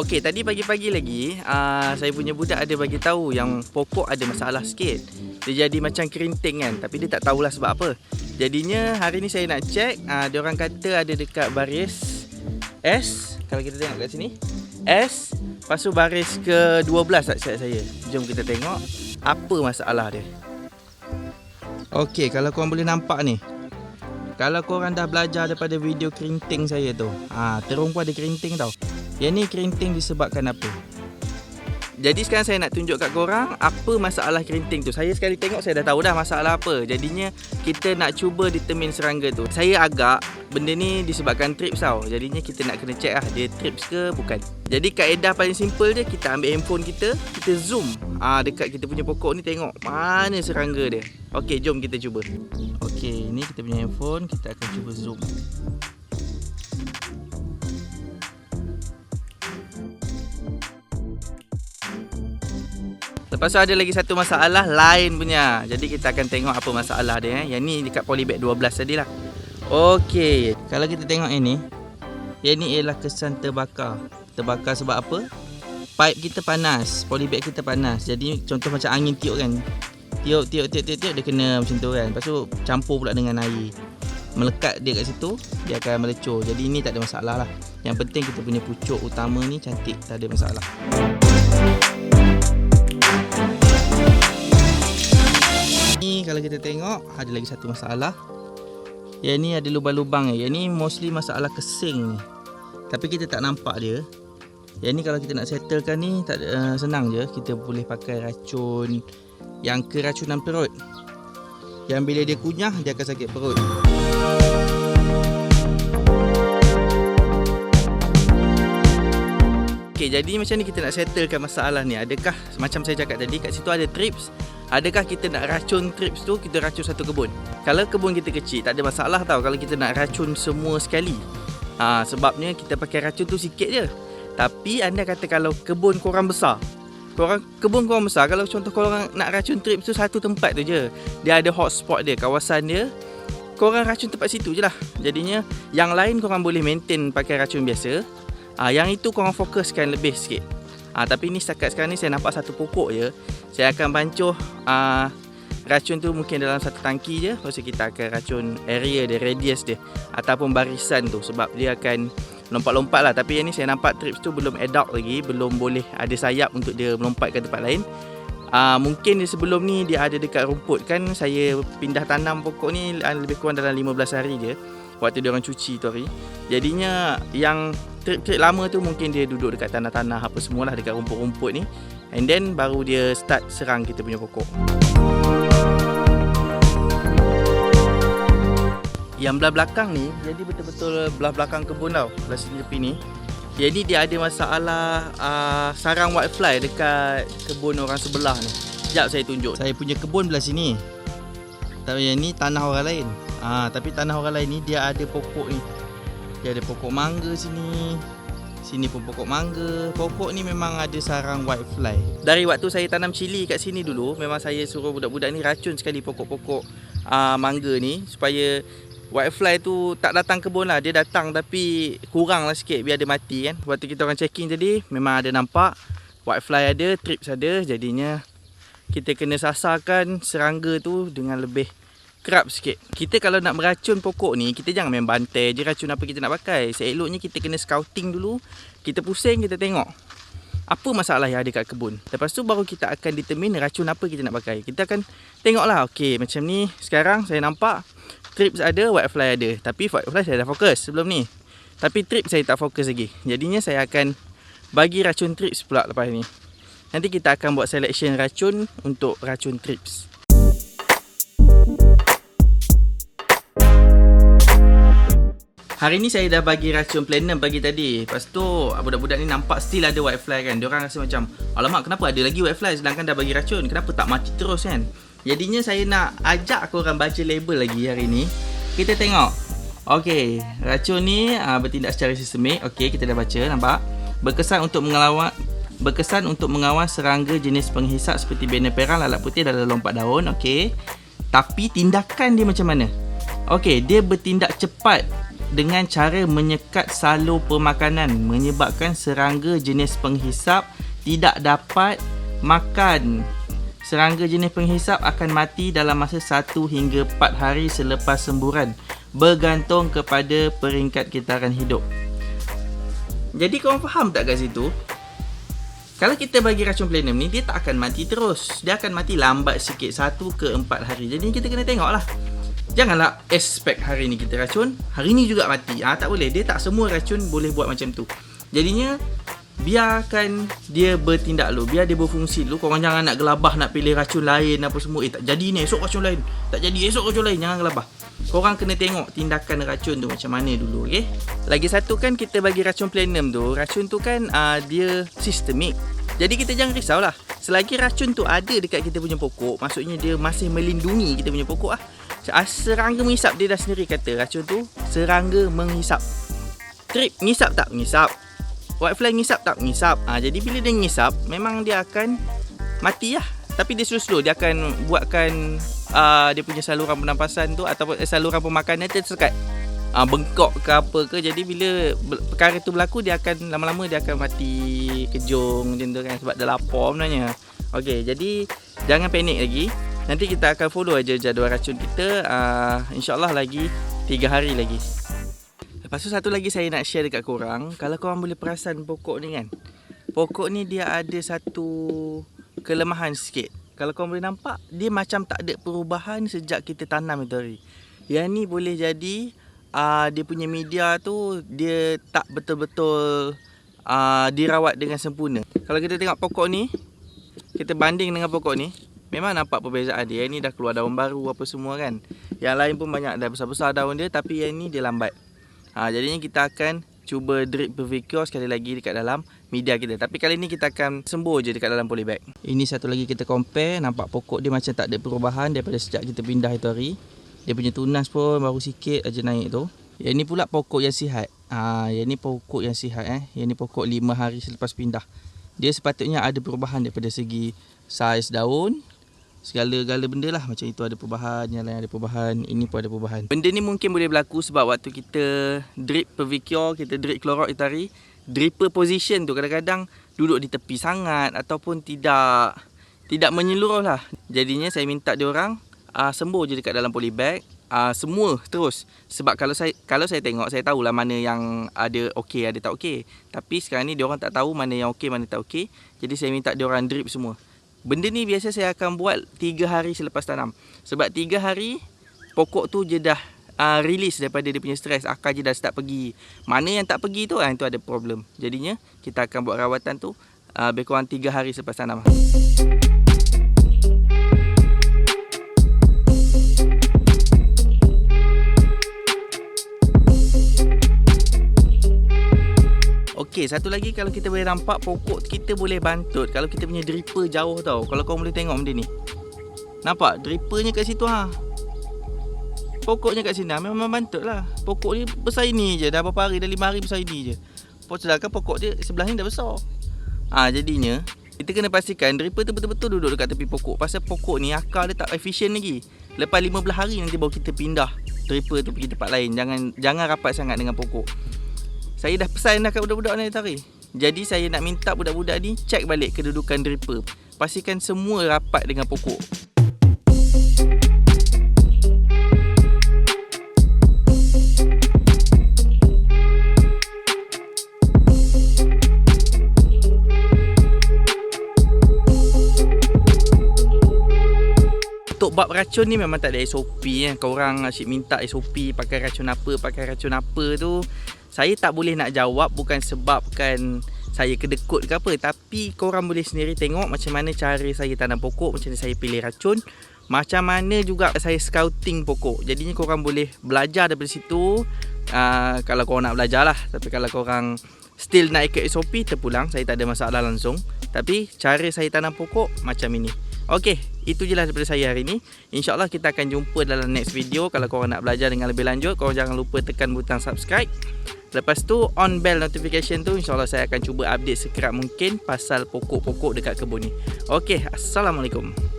Okey, tadi pagi-pagi lagi saya punya budak ada bagi tahu yang pokok ada masalah sikit. Dia jadi macam kerinting kan, tapi dia tak tahulah sebab apa. Jadinya hari ni saya nak check, dia orang kata ada dekat baris S. Kalau kita tengok kat sini, S. Lepas tu baris ke-12 tak silap saya. Jom kita tengok apa masalah dia. Okey, kalau korang boleh nampak ni. Kalau korang dah belajar daripada video kerinting saya tu, terung pun ada kerinting tau. Yang ni kerinting disebabkan apa? Jadi sekarang saya nak tunjuk kat korang apa masalah kerinting tu. Saya sekali tengok saya dah tahu dah masalah apa. Jadinya kita nak cuba determine serangga tu. Saya agak benda ni disebabkan trips tau. Jadinya kita nak kena check lah dia trips ke bukan. Jadi kaedah paling simple je, kita ambil handphone kita zoom dekat kita punya pokok ni, tengok mana serangga dia. Okey, jom kita cuba. Okey, ni kita punya handphone, kita akan cuba zoom. Lepas tu ada lagi satu masalah lain punya. Jadi kita akan tengok apa masalah dia. Yang ni dekat polybag 12 tadi lah. Okey, kalau kita tengok ini, yang ni ialah kesan terbakar. Terbakar sebab apa? Pipe kita panas, polybag kita panas. Jadi contoh macam angin tiup kan. Tiup dia kena macam tu kan. Lepas tu campur pula dengan air. Melekat dia kat situ, dia akan melecur. Jadi ini tak ada masalah lah. Yang penting kita punya pucuk utama ni cantik, tak ada masalah. Ni kalau kita tengok ada lagi satu masalah. Yang ni ada lubang-lubang. Yang ni mostly masalah kesing ni. Tapi kita tak nampak dia. Yang ni kalau kita nak settlekan ni tak senang je. Kita boleh pakai racun yang keracunan perut. Yang bila dia kunyah dia akan sakit perut. Okay, jadi macam ni kita nak settlekan masalah ni. Adakah macam saya cakap tadi kat situ ada trips? Adakah kita nak racun trips tu kita racun satu kebun? Kalau kebun kita kecil tak ada masalah tau kalau kita nak racun semua sekali. Sebabnya kita pakai racun tu sikit je. Tapi anda kata kalau kebun korang besar, kebun korang besar, kalau contoh korang nak racun trips tu satu tempat tu je. Dia ada hotspot dia, kawasan dia. Korang racun tempat situ je lah. Jadinya yang lain korang boleh maintain pakai racun biasa. Yang itu korang fokuskan lebih sikit. Tapi ni setakat sekarang ni saya nampak satu pokok je. Saya akan bancuh racun tu mungkin dalam satu tangki je. Lepas tu kita akan racun area dia, radius dia ataupun barisan tu. Sebab dia akan lompat-lompat lah. Tapi yang ni saya nampak trips tu belum adult lagi. Belum boleh ada sayap untuk dia melompat ke tempat lain. Mungkin di sebelum ni dia ada dekat rumput kan. Saya pindah tanam pokok ni lebih kurang dalam 15 hari je. Waktu dia orang cuci tu hari. Jadinya yang trip-trip lama tu mungkin dia duduk dekat tanah-tanah apa semualah dekat rumput-rumput ni. And then baru dia start serang kita punya pokok. Yang belah belakang ni, jadi betul-betul belah belakang kebun tau. Belah sini tepi ni. Jadi dia ada masalah sarang whitefly dekat kebun orang sebelah ni. Sekejap saya tunjuk. Saya punya kebun belah sini. Tapi yang ni tanah orang lain. Tapi tanah orang lain ni dia ada pokok ni. Dia ada pokok mangga sini. Sini pun pokok mangga. Pokok ni memang ada sarang whitefly. Dari waktu saya tanam cili kat sini dulu, memang saya suruh budak-budak ni racun sekali pokok-pokok mangga ni supaya whitefly tu tak datang kebun lah. Dia datang tapi kurang lah sikit biar dia mati kan. Waktu kita orang checking tadi memang ada nampak whitefly ada, trips ada. Jadinya kita kena sasarkan serangga tu dengan lebih kerap sikit. Kita kalau nak meracun pokok ni, kita jangan main bantai je racun apa kita nak pakai. Seeloknya kita kena scouting dulu. Kita pusing, kita tengok apa masalah yang ada kat kebun. Lepas tu baru kita akan determine racun apa kita nak pakai. Kita akan tengoklah, okey macam ni sekarang saya nampak trips ada, whitefly ada. Tapi whitefly saya dah fokus sebelum ni. Tapi trips saya tak fokus lagi. Jadinya saya akan bagi racun trips pula lepas ni. Nanti kita akan buat selection racun untuk racun trips. Hari ni saya dah bagi racun platinum pagi tadi. Lepas tu budak-budak ni nampak still ada whitefly kan. Diorang rasa macam, alamak kenapa ada lagi whitefly sedangkan dah bagi racun. Kenapa tak mati terus kan. Jadinya saya nak ajak korang baca label lagi hari ni. Kita tengok. Okey, racun ni bertindak secara sistemik. Okey, kita dah baca, nampak. Berkesan untuk mengawas serangga jenis penghisap seperti bena perang, lalat putih dan lompat daun. Okey. Tapi tindakan dia macam mana? Okey, dia bertindak cepat dengan cara menyekat salur pemakanan, menyebabkan serangga jenis penghisap tidak dapat makan. Serangga jenis penghisap akan mati dalam masa 1 hingga 4 hari selepas semburan, bergantung kepada peringkat getaran hidup. Jadi korang faham tak kat situ? Kalau kita bagi racun platinum ni, dia tak akan mati terus. Dia akan mati lambat sikit, 1 ke 4 hari. Jadi kita kena tengok lah. Janganlah expect hari ni kita racun, hari ni juga mati. Tak boleh. Dia tak semua racun boleh buat macam tu. Jadinya, biarkan dia bertindak dulu. Biar dia berfungsi dulu. Korang jangan nak gelabah nak pilih racun lain apa semua. Tak jadi ni, esok racun lain. Tak jadi, esok racun lain. Jangan gelabah. Korang kena tengok tindakan racun tu macam mana dulu, okay? Lagi satu kan, kita bagi racun platinum tu, racun tu kan dia sistemik. Jadi kita jangan risaulah. Selagi racun tu ada dekat kita punya pokok, maksudnya dia masih melindungi kita punya pokok lah. Serangga menghisap, dia dah sendiri kata racun tu serangga menghisap. Trip ngisap tak? Ngisap. Whitefly ngisap tak? Ngisap. Jadi bila dia ngisap, memang dia akan mati lah. Tapi dia slow-slow, dia akan buatkan dia punya saluran pernafasan tu ataupun saluran pemakanan tu tersekat, bengkok ke apa ke. Jadi bila perkara tu berlaku, dia akan lama-lama dia akan mati kejung macam tu kan, sebab dia lapar sebenarnya. Okey, jadi jangan panik lagi. Nanti kita akan follow aja jadual racun kita. InsyaAllah lagi 3 hari lagi. Lepas tu satu lagi saya nak share dekat korang. Kalau korang boleh perasan pokok ni kan, pokok ni dia ada satu kelemahan sikit. Kalau korang boleh nampak, dia macam tak ada perubahan sejak kita tanam itu hari. Yang ni boleh jadi dia punya media tu dia tak betul-betul dirawat dengan sempurna. Kalau kita tengok pokok ni, kita banding dengan pokok ni, memang nampak perbezaan dia. Yang ni dah keluar daun baru apa semua kan. Yang lain pun banyak dah besar-besar daun dia, tapi yang ni dia lambat. Jadinya kita akan cuba drip Pervicure sekali lagi dekat dalam media kita. Tapi kali ni kita akan sembur je dekat dalam polybag. Ini satu lagi kita compare, nampak pokok dia macam tak ada perubahan daripada sejak kita pindah itu hari. Dia punya tunas pun baru sikit aja naik tu. Yang ni pula pokok yang sihat. Yang ni pokok yang sihat Yang ni pokok 5 hari selepas pindah. Dia sepatutnya ada perubahan daripada segi saiz daun, segala-gala benda lah. Macam itu ada perubahan, yang lain ada perubahan, ini pun ada perubahan. Benda ni mungkin boleh berlaku sebab waktu kita drip Pervicure, kita drip Clorox itari, dripper position tu kadang-kadang duduk di tepi sangat ataupun tidak menyeluruh lah. Jadinya saya minta diorang sembur je dekat dalam polybag, semua terus. Sebab kalau saya tengok, saya tahulah mana yang ada okey, ada tak okey. Tapi sekarang ni diorang tak tahu mana yang okey, mana tak okey. Jadi saya minta diorang drip semua. Benda ni biasa saya akan buat 3 hari selepas tanam. Sebab 3 hari pokok tu je dah release daripada dia punya stres, akar je dah start pergi. Mana yang tak pergi tu, itu ada problem. Jadinya kita akan buat rawatan tu lebih kurang 3 hari selepas tanam. Okey, satu lagi, kalau kita boleh nampak pokok kita boleh bantut kalau kita punya dripper jauh tau. Kalau korang boleh tengok benda ni, nampak drippernya kat situ pokoknya kat sini memang bantut lah. Pokok ni besar ini je, dah berapa hari, dah 5 hari besar ini je. Sedangkan pokok dia sebelah ni dah besar. Jadinya kita kena pastikan dripper tu betul-betul duduk dekat tepi pokok. Pasal pokok ni akar dia tak efisien lagi. Lepas 15 hari nanti baru kita pindah dripper tu pergi tempat lain. Jangan rapat sangat dengan pokok. Saya dah pesan dah kat budak-budak ni tadi. Jadi saya nak minta budak-budak ni cek balik kedudukan dripper. Pastikan semua rapat dengan pokok. Untuk bab racun ni memang tak ada SOP Korang asyik minta SOP pakai racun apa tu. Saya tak boleh nak jawab, bukan sebabkan saya kedekut ke apa, tapi korang boleh sendiri tengok macam mana cara saya tanam pokok, macam mana saya pilih racun, macam mana juga saya scouting pokok. Jadinya korang boleh belajar daripada situ kalau korang nak belajar lah. Tapi kalau korang still nak ikut SOP, terpulang, saya tak ada masalah langsung. Tapi cara saya tanam pokok macam ini. Okey, itu je lah daripada saya hari ni. InsyaAllah kita akan jumpa dalam next video. Kalau korang nak belajar dengan lebih lanjut, korang jangan lupa tekan butang subscribe. Lepas tu on bell notification tu, InsyaAllah saya akan cuba update sekerap mungkin pasal pokok-pokok dekat kebun ni. Okey, Assalamualaikum.